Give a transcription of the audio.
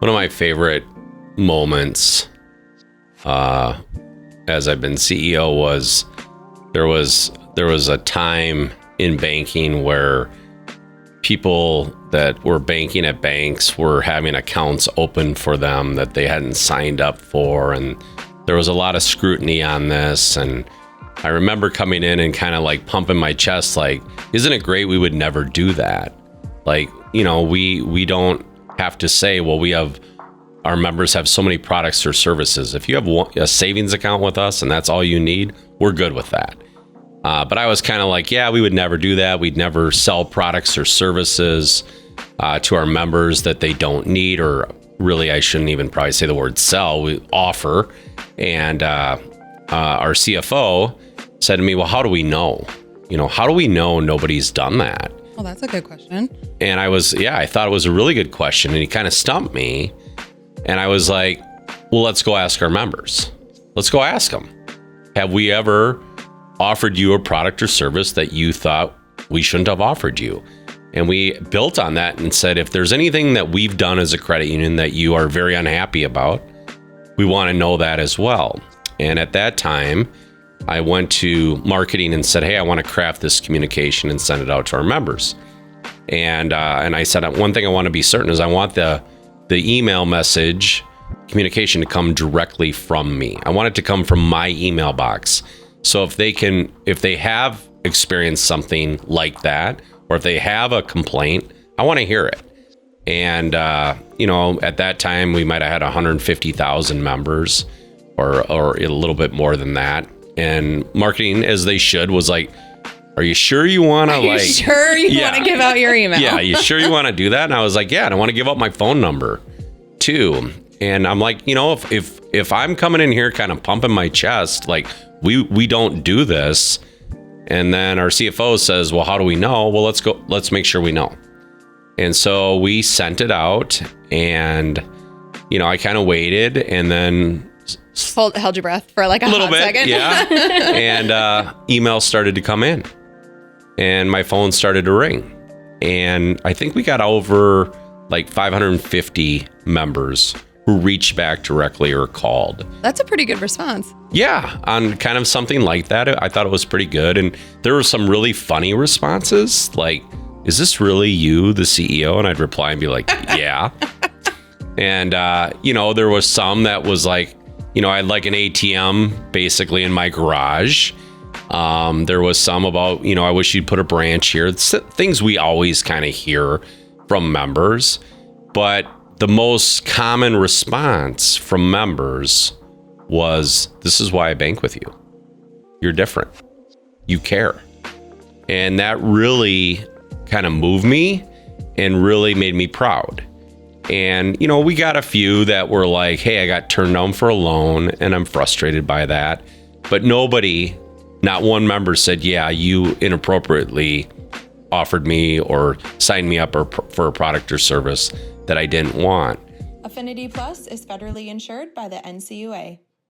One of my favorite moments as I've been CEO was there was a time in banking where people that were banking at banks were having accounts open for them that they hadn't signed up for, and there was a lot of scrutiny on this. And I remember coming in and kind of like pumping my chest like, isn't it great? We would never do that. Like, we don't have to say, well, our members have so many products or services. If you have a savings account with us and that's all you need, we're good with that. But I was kind of like, yeah, we would never do that. We'd never sell products or services to our members that they don't need, or really, I shouldn't even probably say the word sell. We offer. And our CFO said to me, well, how do we know? How do we know nobody's done that? Well, that's a good question. And I thought it was a really good question. And he kind of stumped me. And I was like, well, let's go ask our members. Let's go ask them. Have we ever offered you a product or service that you thought we shouldn't have offered you? And we built on that and said, if there's anything that we've done as a credit union that you are very unhappy about, we want to know that as well. And at that time, I went to marketing and said, hey, I want to craft this communication and send it out to our members. And I said, one thing I want to be certain is I want the email message communication to come directly from me. I want it to come from my email box. So if they have experienced something like that, or if they have a complaint, I want to hear it. And, at that time we might've had 150,000 members or a little bit more than that. And marketing, as they should, was like, are you sure you want to want to give out your email? Yeah. You sure you want to do that? And I was like, yeah, and I want to give out my phone number too. And I'm like, if I'm coming in here kind of pumping my chest, like we don't do this. And then our CFO says, well, how do we know? Well, let's make sure we know. And so we sent it out, and, I kind of waited and then held your breath for like a little bit, second. Yeah. And emails started to come in, and my phone started to ring. And I think we got over like 550 members who reached back directly or called. That's a pretty good response. Yeah, on kind of something like that. I thought it was pretty good. And there were some really funny responses, like, is this really you, the CEO? And I'd reply and be like, yeah. And, there was some that was like, I had like an ATM basically in my garage. There was some about, I wish you'd put a branch here. It's things we always kind of hear from members. But the most common response from members was, this is why I bank with you. You're different. You care. And that really kind of moved me and really made me proud. And, we got a few that were like, hey, I got turned down for a loan and I'm frustrated by that. But not one member said, yeah, you inappropriately offered me or signed me up for a product or service that I didn't want. Affinity Plus is federally insured by the NCUA.